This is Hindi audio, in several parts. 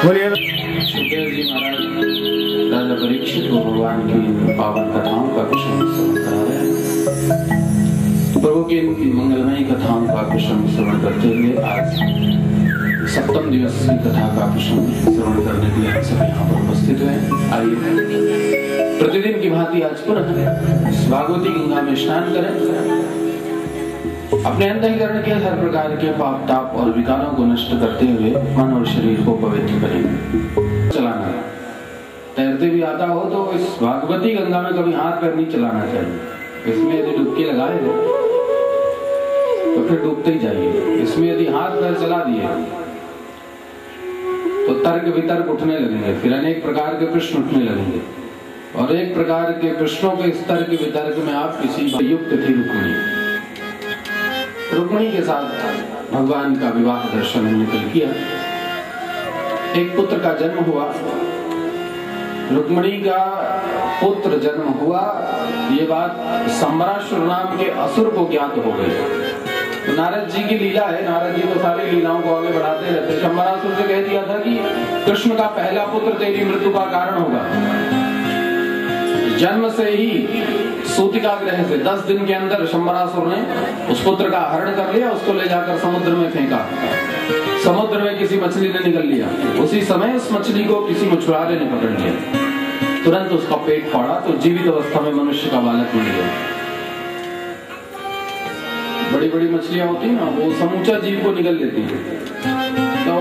बोलिए। सुखदेव जी महाराज राजा परीक्षित को भगवान की पावन कथाओं का कुशल श्रवण करा रहे हैं। प्रभु की मंगलमयी कथाओं का कुशल श्रवण करते हुए आज सप्तम दिवस की कथा का कुशल श्रवण करने के लिए हम सब यहाँ पर उपस्थित हैं। आइए प्रतिदिन की भांति आज पुनः भागवती गंगा में स्नान करें, अपने अंतःकरण के हर प्रकार के पाप ताप और विकारों को नष्ट करते हुए मन और शरीर को पवित्र करेंगे। चलाना तैरते भी आता हो तो इस भागवती गंगा में कभी हाथ पैर नहीं चलाना चाहिए। इसमें यदि डुबकी लगाए हो तो फिर डूबते ही जाइए। इसमें यदि हाथ पैर चला दिए तो तर्क वितर्क उठने लगेंगे, फिर अनेक प्रकार के प्रश्न उठने लगेंगे और एक प्रकार के प्रश्नों के इस तर्क वितर्क में आप किसी युक्त थी रुक्मिणी के साथ भगवान का विवाह दर्शन हमने कल किया। एक पुत्र का जन्म हुआ, रुक्मिणी का पुत्र जन्म हुआ, ये बात शंबरासुर नाम के असुर को ज्ञात हो गई। तो नारद जी की लीला है, नारद जी तो सारी लीलाओं को आगे बढ़ाते रहते। शंबरासुर से कह दिया था कि कृष्ण का पहला पुत्र तेरी मृत्यु का कारण होगा। जन्म से ही सूतिका ग्रह से 10 दिन के अंदर शंबरासुर ने उस पुत्र का हरण कर लिया, उसको ले जाकर समुद्र में फेंका। समुद्र में किसी मछली ने निगल लिया, उसी समय उस मछली को किसी मछुआरे ने पकड़ लिया, तुरंत उसका पेट फाड़ा तो जीवित अवस्था में मनुष्य का बालक मिल गया। बड़ी बड़ी मछलियां होती है ना, वो समूचा जीव को निगल लेती है, तो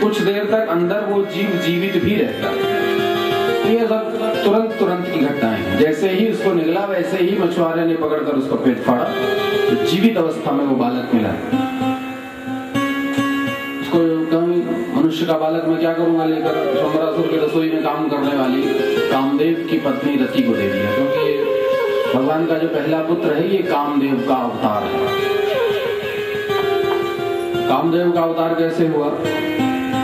कुछ देर तक अंदर वो जीव जीवित भी रहता है। ये सब तुरंत की घटनाएं हैं। जैसे ही उसको निगला वैसे ही मछुआरे ने पकड़कर उसका पेट फाड़ा तो जीवित अवस्था में वो बालक मिला। उसको कहीं मनुष्य का बालक मैं क्या करूंगा लेकर शंबरासुर की रसोई में काम करने वाली कामदेव की पत्नी रति को दे दिया, क्योंकि भगवान का जो पहला पुत्र है ये कामदेव का अवतार है। कामदेव का अवतार कैसे हुआ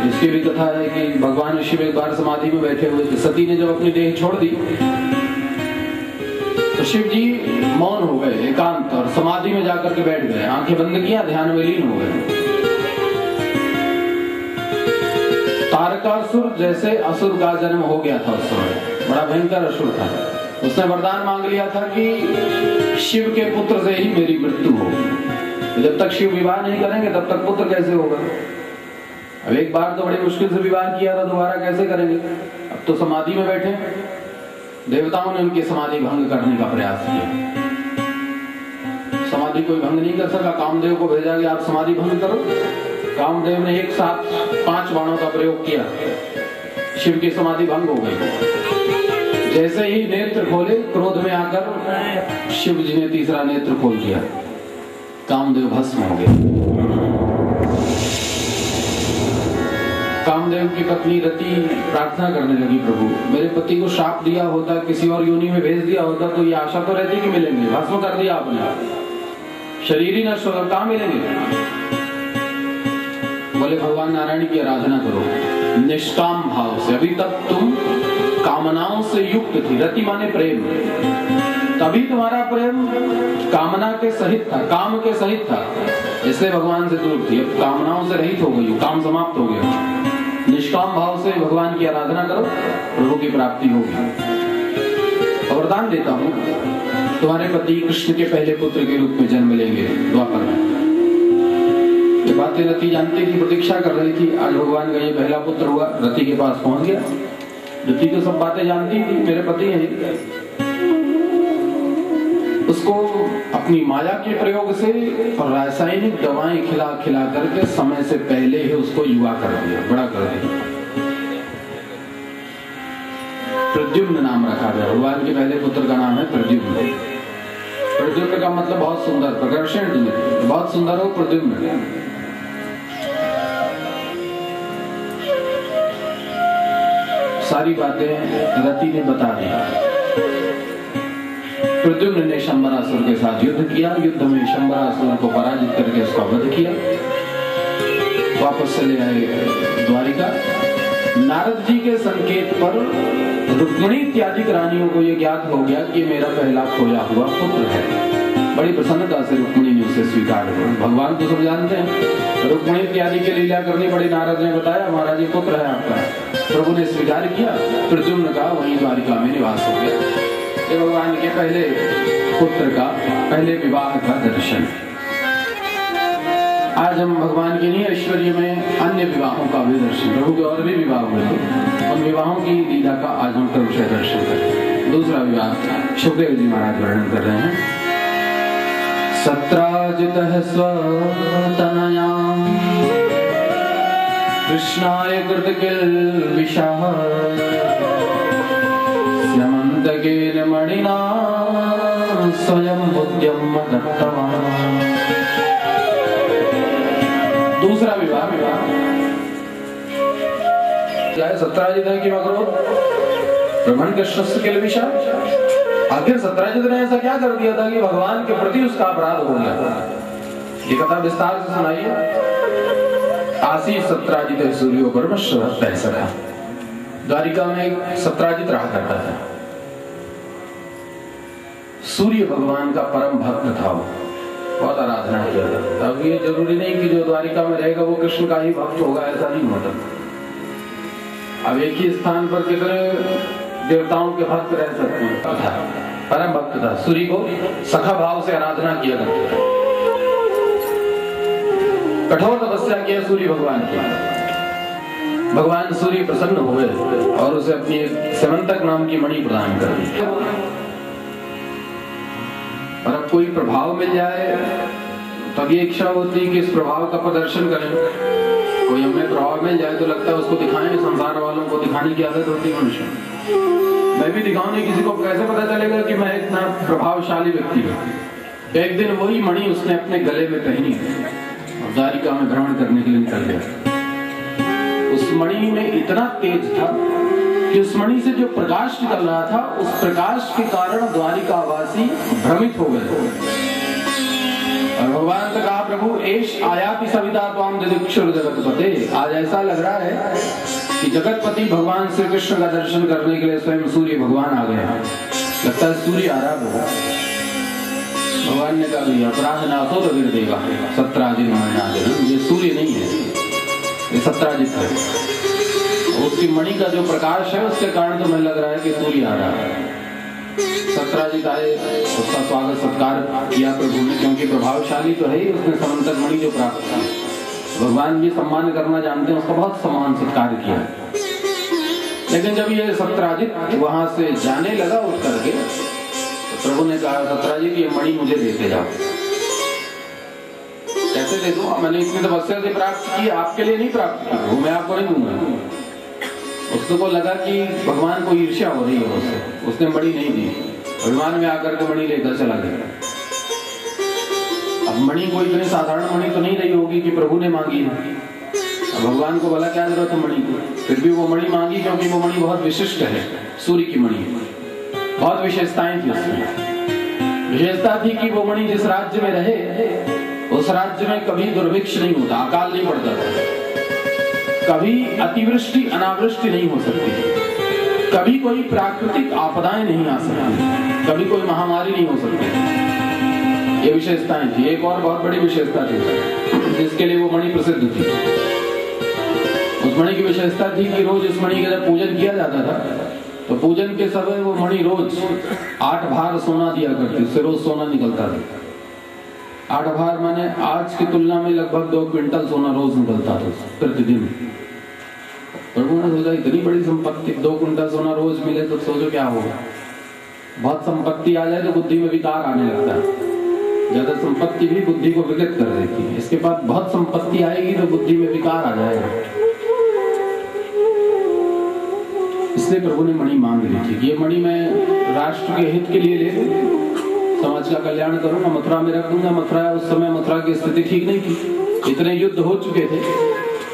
इसकी भी कथा है कि भगवान शिव एक बार समाधि में बैठे हुए थे। सती ने जब अपनी देह छोड़ दी तो शिव जी मौन हो गए, एकांत, और समाधि में जाकर के बैठ गए, आंखें बंद किया, ध्यान में लीन हो गए। तारकासुर जैसे असुर का जन्म हो गया था। उस समय बड़ा भयंकर असुर था। उसने वरदान मांग लिया था कि शिव के पुत्र से ही मेरी मृत्यु हो। जब तक शिव विवाह नहीं करेंगे तब तक पुत्र कैसे होगा। अब एक बार तो बड़ी मुश्किल से विवाह किया था, दोबारा कैसे करेंगे। अब तो समाधि में बैठे, देवताओं ने उनकी समाधि भंग करने का प्रयास किया। समाधि कोई भंग नहीं कर सका। कामदेव को भेजा कि आप समाधि भंग करो। कामदेव ने एक साथ 5 बाणों का प्रयोग किया, शिव की समाधि भंग हो गई। जैसे ही नेत्र खोले, क्रोध में आकर शिव जी ने तीसरा नेत्र खोल दिया, कामदेव भस्म हो गए। कामदेव की पत्नी रति प्रार्थना करने लगी, प्रभु मेरे पति को श्राप दिया होता, किसी और योनि में भेज दिया होता तो ये आशा तो रहती कि मिलेंगे, भस्म कर दिया आपने, शरीर ही नष्ट होगा, कहां मिलेंगे। बोले भगवान नारायण की आराधना करो निष्काम भाव से। अभी तक तुम कामनाओं से युक्त थी, रति माने प्रेम, तभी तुम्हारा प्रेम कामना के सहित था, काम के सहित था, इसलिए भगवान से दूर थी। अब कामनाओं से रहित हो गई, काम समाप्त हो गया। निष्काम भाव से भगवान की आराधना करो, प्रभु की प्राप्ति होगी। वरदान देता हूं, तुम्हारे पति कृष्ण के पहले पुत्र के रूप में जन्म लेंगे द्वापर में। ये बातें रति जानती थी, प्रतीक्षा कर रही थी। आज भगवान का ये पहला पुत्र हुआ, रति के पास पहुंच गया। रति तो सब बातें जानती थी, मेरे पति हैं। उसको अपनी माया के प्रयोग से और रासायनिक दवाएं खिला खिला करके समय से पहले ही उसको युवा कर दिया, बड़ा कर दिया। प्रद्युम्न नाम रखा गया। भगवान के पहले पुत्र का नाम है प्रद्युम्न। प्रद्युम्न का मतलब बहुत सुंदर, प्रकर्षण, बहुत सुंदर हो प्रद्युम्न। सारी बातें रति ने बता दी। प्रद्युम्न ने शंबरासुर के साथ युद्ध किया, युद्ध में शंबरासुर को पराजित करके उसका वध किया, वापस चले आए द्वारिका। नारद जी के संकेत पर रुक्मिणी इत्यादि रानियों को यह ज्ञात हो गया कि मेरा पहला खोया हुआ पुत्र है। बड़ी प्रसन्नता से रुक्मिणी ने उसे स्वीकार किया। भगवान तो सब जानते हैं, रुक्मिणी इत्यादि की लीला करनी पड़ी। नारद ने बताया महाराज ये पुत्र है आपका। प्रभु ने स्वीकार किया, प्रद्युम्न का वहीं द्वारिका में निवास हो गया। ये भगवान के पहले पुत्र का पहले विवाह का दर्शन। आज हम भगवान के नहीं ऐश्वर्य में अन्य विवाहों का भी दर्शन, प्रभु के और भी विवाह हुए थे, उन विवाहों की लीला का आज हम क्रमशः दर्शन करें। दूसरा विवाह सुखदेव जी महाराज वर्णन कर रहे हैं। सत्राजितः स्वतनया कृष्णाय कृतकिल्बिषः स्यमन्तकेन मणिना स्वयं बुद्ध्यं दत्तवान्। दूसरा विवाह क्या है? सत्राजित है कि मगरो ब्रह्मण कृष्ण किल्बिषा। आखिर सत्राजित ने ऐसा क्या कर दिया था कि भगवान के प्रति उसका अपराध हो गया? ये कथा विस्तार से सुनाइए। आशीष सत्राजित सूर्यो परमेश्वर ऐसा। द्वारिका में एक सत्राजित रहा करता था। सूर्य भगवान का परम भक्त था, वो बहुत आराधना किया था। अब ये जरूरी नहीं कि जो द्वारिका में रहेगा वो कृष्ण का ही भक्त होगा, ऐसा नहीं होता। अब एक ही स्थान पर कितने देवताओं के भक्त रह सकते हैं। परम भक्त था, सूर्य को सखा भाव से आराधना किया करता था। कठोर तपस्या किया सूर्य भगवान की। भगवान सूर्य प्रसन्न हुए और उसे अपनी स्यमंतक नाम की मणि प्रदान कर दी। और अब कोई प्रभाव मिल जाए तब ये इच्छा होती है कि इस प्रभाव का प्रदर्शन करें। कोई हमें प्रभाव मिल जाए तो लगता है उसको दिखाएं, संसार वालों को दिखाने की आदत होती है मनुष्य। मैं भी दिखाऊं नहीं, किसी को कैसे पता चलेगा कि मैं इतना प्रभावशाली व्यक्ति हूं। एक दिन वही मणि उसने अपने गले में पहनी और द्वारिका में भ्रमण करने के लिए निकल गया। उस मणि में इतना तेज था कि उस मणि से जो प्रकाश निकल रहा था, उस प्रकाश के कारण द्वारिकावासी भ्रमित हो गए। और भगवान से कहा, प्रभु एष आयाति सविता त्वाम दिदिक्षुर जगतपते। आज ऐसा लग रहा है कि जगतपति भगवान श्री कृष्ण का दर्शन करने के लिए स्वयं सूर्य भगवान आ गए। लगता है सूर्य आ रहा है। भगवान ने कहा अपराध नाथो तो वीर देगा सत्राजित मणिनाथ। ये सूर्य नहीं है, ये सत्राजित है। उसकी मणि का जो प्रकाश है उसके कारण तो मैं लग रहा है कि सूर्य आ रहा है। सत्राजित आए, उसका स्वागत सत्कार किया प्रभु ने, क्योंकि प्रभावशाली तो है ही। उसने समंतक मणि जो प्राप्त की, भगवान भी सम्मान करना जानते हैं, उसका बहुत सम्मान सत्कार किया। लेकिन जब ये सत्राजित वहां से जाने लगा उठ करके, तो प्रभु ने कहा, सत्राजित ये मणि मुझे देते जाओ। कैसे दे दूं? मैंने इतनी तपस्या से प्राप्त की, आपके लिए नहीं प्राप्त की, वो मैं आपको नहीं दूंगा। उसको लगा कि भगवान को ईर्ष्या हो रही है उससे, उसने मणि नहीं दी। भगवान में आकर के मणि लेकर चला गया। अब मणि कोई इतनी साधारण मणि तो नहीं रही होगी कि प्रभु ने मांगी है। भगवान को बोला क्या जरूरत है मणि को, फिर भी वो मणि मांगी, क्योंकि वो मणि बहुत विशिष्ट है। सूर्य की मणि, बहुत विशेषताएं थी उसमें। विशेषता थी कि वो मणि जिस राज्य में रहे उस राज्य में कभी दुर्भिक्ष नहीं होता, अकाल नहीं पड़ता था, कभी अतिवृष्टि अनावृष्टि नहीं हो सकती, कभी कोई प्राकृतिक आपदाएं नहीं आ सकती, कभी कोई महामारी नहीं हो सकती। ये विशेषताएं थी। एक और बहुत बड़ी विशेषता थी जिसके लिए वो मणि प्रसिद्ध थी। उस मणि की विशेषता थी कि रोज उस मणि का जब पूजन किया जाता था तो पूजन के समय वो मणि रोज 8 भार सोना दिया करती, उससे रोज सोना निकलता था। 8 भार माने आज की तुलना में लगभग 2 क्विंटल सोना रोज निकलता था प्रतिदिन। प्रभु ने सोचा इतनी बड़ी संपत्ति, 2 क्विंटल सोना रोज मिले तो सोचो क्या होगा। बहुत संपत्ति आ जाए तो बुद्धि में विकार आने लगता है। ज्यादा संपत्ति भी बुद्धि को विकृत कर देती है। इसके बाद बहुत संपत्ति आएगी तो बुद्धि में विकार आ जाएगा। इसलिए प्रभु ने मणि मांग ली थी कि ये मणि मैं राष्ट्र के हित के लिए ले लूं, समाज का कल्याण करूंगा, मथुरा में रख दूंगा। मथुरा उस समय मथुरा की स्थिति ठीक नहीं थी, इतने युद्ध हो चुके थे।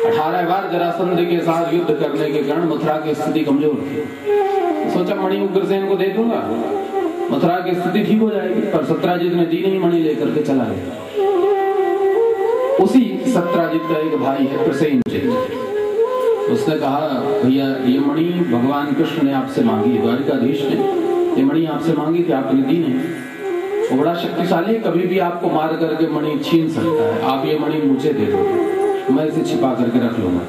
18 बार जरासंध के साथ युद्ध करने के कारण मथुरा की स्थिति कमजोर थी। सोचा मणि उग्रसेन को दे दूंगा, मथुरा की स्थिति ठीक हो जाएगी। पर सत्राजित ने दी नहीं, मणि लेकर के चला गया। उसी सत्राजित का एक भाई है प्रसेनजित, उसने कहा भैया ये मणि भगवान कृष्ण ने आपसे मांगी, द्वारिकाधीश ने ये मणि आपसे मांगी थी, आपने दी नहीं। वो बड़ा शक्तिशाली है, कभी भी आपको मार करके मणि छीन सकता है। आप ये मणि मुझे दे दो, मैं इसे छिपा करके रख लूंगा।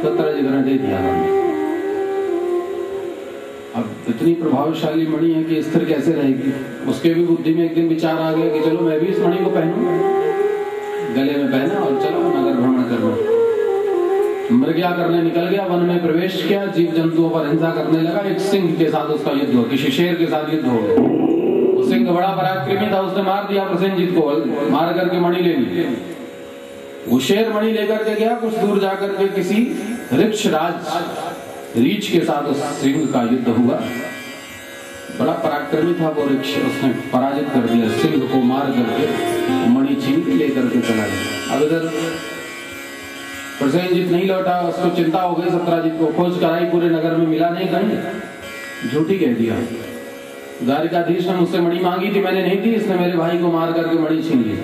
17 ने दे दिया। अब इतनी प्रभावशाली मणि है कि स्थिर कैसे रहेगी। उसके भी बुद्धि में एक दिन विचार आ गया कि चलो मैं भी इस मणि को पहनूं, गले में पहना और चलो नगर भ्रमण करना। मृगया करने निकल गया, वन में प्रवेश किया, जीव जंतुओं पर हिंसा करने लगा। एक सिंह के साथ उसका युद्ध हो, किसी शेर के साथ युद्ध हो गया। वो सिंह बड़ा पराक्रमी था, उसने मार दिया प्रसेनजीत को, मार करके मणि ले ली। वो शेर मणि लेकर के गया, कुछ दूर जाकर के किसी रीछ के साथ उस सिंह का युद्ध हुआ। बड़ा पराक्रमी था वो ऋक्ष, उसने पराजित कर दिया, सिंह को मार करके मणि छीन के लेकर के चला गया। अब इधर प्रसेनजीत नहीं लौटा, उसको चिंता हो गई। सत्राजित को खोज कराई, पूरे नगर में मिला नहीं, कहीं झूठी कह दिया। द्वारिकाधीश ने मुझसे मणि मांगी थी, मैंने नहीं दी, इसने मेरे भाई को मार करके मणि छीन ली।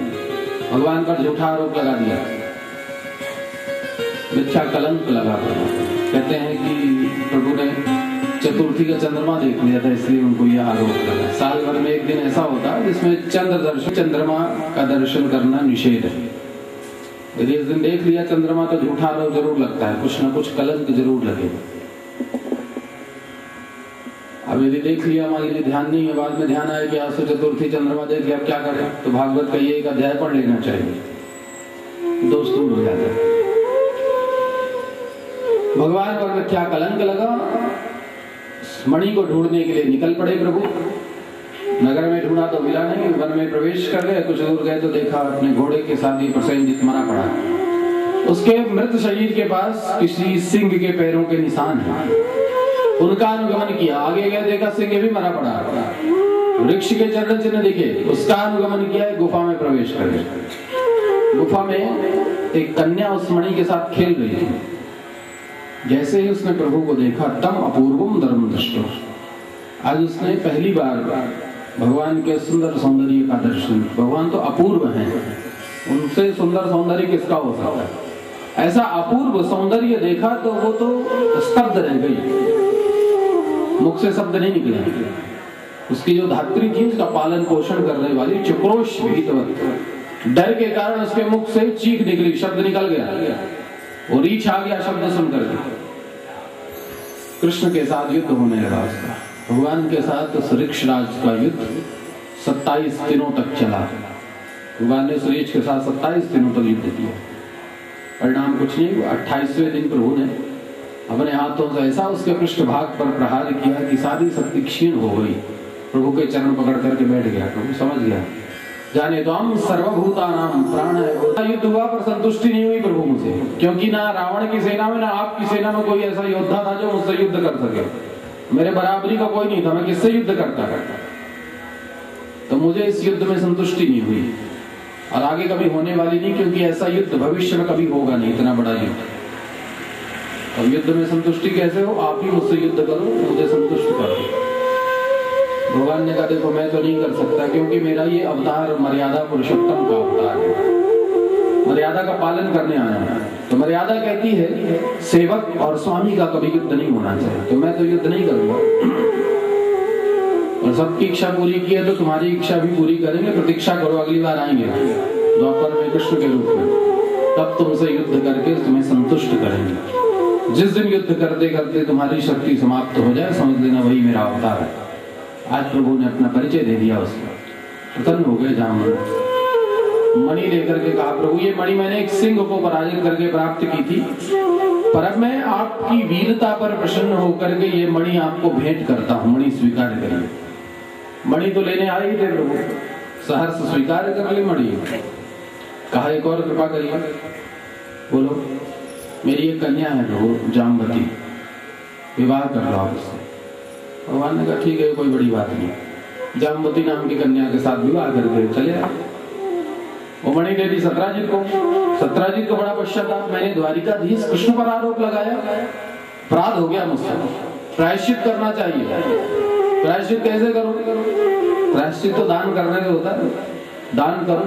भगवान पर झूठा आरोप लगा दिया, मिथ्या कलंक लगा दिया। कहते हैं कि प्रभु ने चतुर्थी का चंद्रमा देख लिया था, इसलिए उनको यह आरोप लगा। साल भर में एक दिन ऐसा होता है जिसमें चंद्रमा का दर्शन करना निषेध है। यदि इस दिन देख लिया चंद्रमा तो झूठा आरोप जरूर लगता है, कुछ ना कुछ कलंक जरूर लगेगा। अब यदि देख लिया, मान लीजिए ध्यान नहीं है, बाद में ध्यान आया कि आज तो चतुर्थी चंद्रमा देख लिया, क्या करें, तो भागवत का ये एक अध्याय पढ़ लेना चाहिए, दोष दूर हो जाता है। भगवान पर मिथ्या कलंक लगा, मणि को ढूंढने के लिए निकल पड़े प्रभु। नगर में ढूंढा तो मिला नहीं, वन में प्रवेश कर गए, कुछ दूर गए तो देखा अपने घोड़े के साथ ही प्रसेनजीत मरा पड़ा। उसके मृत शरीर के पास किसी सिंह के पैरों के निशान हैं। उनका अनुगमन किया, आगे गए देखा सिंह भी मरा पड़ा। वृक्ष के चरण चिन्ह दिखे, उसका अनुगमन किया, गुफा में प्रवेश कर गए। गुफा में एक कन्या उस मणि के साथ खेल रही थी। जैसे ही उसने प्रभु को देखा, तम अपूर्वम धर्म दृष्टो, आज उसने पहली बार भगवान के सुंदर सौंदर्य का दर्शन। भगवान तो अपूर्व हैं, उनसे सुंदर सौंदर्य किसका हो सकता है। ऐसा अपूर्व सौंदर्य देखा तो वो तो स्तब्ध रह गई, मुख से शब्द नहीं निकले। उसकी जो धात्री थी, उसका पालन पोषण करने वाली चक्रोश भीतवत, डर के कारण उसके मुख से चीख निकली, शब्द निकल गया, वो रीछ आ गया शब्द सुनकर के। कृष्ण के साथ युद्ध होने लगा उसका, भगवान के साथ उस ऋक्षराज का युद्ध 27 दिनों तक चला। भगवान ने उस ऋक्ष के साथ 27 दिनों तक युद्ध किया, परिणाम कुछ नहीं हुआ। 28वें दिन प्रभु ने अपने हाथों से ऐसा उसके पृष्ठभाग पर प्रहार किया कि सारी शक्ति क्षीण हो गई। प्रभु के चरण पकड़ करके बैठ गया। प्रभु समझ गया, जाने तो हम सर्वभूतानां प्राण है। युद्ध हुआ पर संतुष्टि नहीं हुई प्रभु मुझे, क्योंकि ना रावण की सेना में ना आपकी सेना में कोई ऐसा योद्धा था जो मुझसे युद्ध कर सके। मेरे बराबरी का कोई नहीं था, मैं किससे युद्ध करता। तो मुझे इस युद्ध में संतुष्टि नहीं हुई और आगे कभी होने वाली नहीं, क्योंकि ऐसा युद्ध भविष्य में कभी होगा नहीं, इतना बड़ा युद्ध। और युद्ध में संतुष्टि कैसे हो, आप ही मुझसे युद्ध करो, मुझे संतुष्ट करो। भगवान ने कहा देखो मैं तो नहीं कर सकता, क्योंकि मेरा ये अवतार मर्यादा पुरुषोत्तम का अवतार है, मर्यादा का पालन करने आया है। तो मर्यादा कहती है सेवक और स्वामी का कभी युद्ध नहीं होना चाहिए, तो मैं तो युद्ध नहीं करूंगा। और सबकी इच्छा पूरी की है तो तुम्हारी इच्छा भी पूरी करेंगे, प्रतीक्षा करो, अगली बार आएंगे द्वापर में कृष्ण के रूप में, तब तुमसे युद्ध करके तुम्हें संतुष्ट करेंगे। जिस दिन युद्ध करते करते तुम्हारी शक्ति समाप्त हो जाए, समझ लेना वही मेरा अवतार है। आज प्रभु ने अपना परिचय दे दिया उसको, प्रसन्न हो गए जामवंत। मणि लेकर के कहा प्रभु ये मणि मैंने एक सिंह को पराजित करके प्राप्त की थी, पर अब मैं आपकी वीरता पर प्रसन्न होकर के ये मणि आपको भेंट करता हूँ, मणि स्वीकार करिए। मणि तो लेने आए ही थे प्रभु, सहर्ष स्वीकार कर ले मणि। कहा एक और कृपा करिए, बोलो मेरी एक कन्या है प्रभु जामवती, विवाह कर लो आप उससे। भगवान ने कहा ठीक है, कोई बड़ी बात नहीं। जामवती नाम की कन्या के साथ विवाह करके चले आए। वो मणि दे दी सत्राजित को। सत्राजित को बड़ा पश्चाताप, मैंने द्वारिकाधीश कृष्ण पर आरोप लगाया, अपराध हो गया मुझसे, प्रायश्चित करना चाहिए। प्रायश्चित कैसे करो? प्रायश्चित तो दान करने से होता है, दान करो।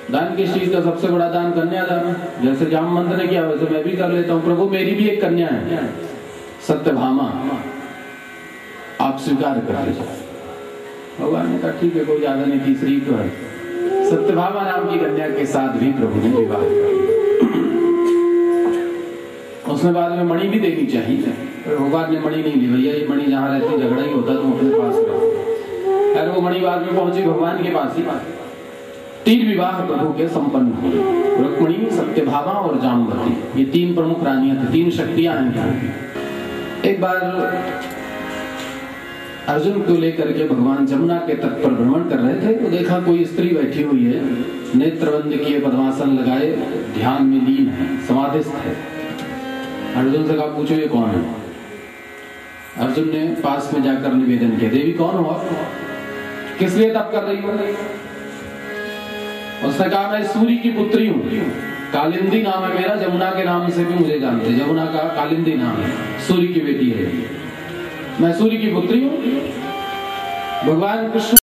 दान किस चीज का? सबसे बड़ा दान कन्यादान। जैसे जामवंत ने किया वैसे मैं भी कर लेता हूँ। प्रभु मेरी भी एक कन्या है सत्यभामा, आप स्वीकार कर लीजिए। भगवान ने कहा ठीक है, कोई ज्यादा नहीं, तीसरी तो है। सत्यभामा नाम की कन्या के साथ भी प्रभु ने विवाह किया। उसने बाद में मणि भी देनी चाहिए, भगवान ने मणि नहीं ली। भैया ये मणि जहाँ रहती झगड़ा ही होता, तुम अपने पास रहो। यार वो मणि बाद में पहुंची भगवान के पास ही। 3 विवाह प्रभु के संपन्न हुए, रुक्मिणी, सत्यभामा और जाम्बवती। ये 3 प्रमुख रानियां थी, 3 शक्तियां हैं। एक बार अर्जुन को लेकर के भगवान जमुना के तट पर भ्रमण कर रहे थे, तो देखा कोई स्त्री बैठी हुई है, नेत्रबंद किए, पद्मासन लगाए, ध्यान में लीन है, समाधिस्थ है। अर्जुन से कहा पूछो ये कौन है। अर्जुन ने पास में जाकर निवेदन किया, देवी कौन हो आप, किस लिए तप कर रही हो। उसने कहा मैं सूर्य की पुत्री हूँ, कालिंदी नाम है मेरा, जमुना के नाम से भी मुझे जानते, जमुना का कालिंदी नाम है, सूर्य की बेटी है, मैं सूर्य की पुत्री हूँ। भगवान कृष्ण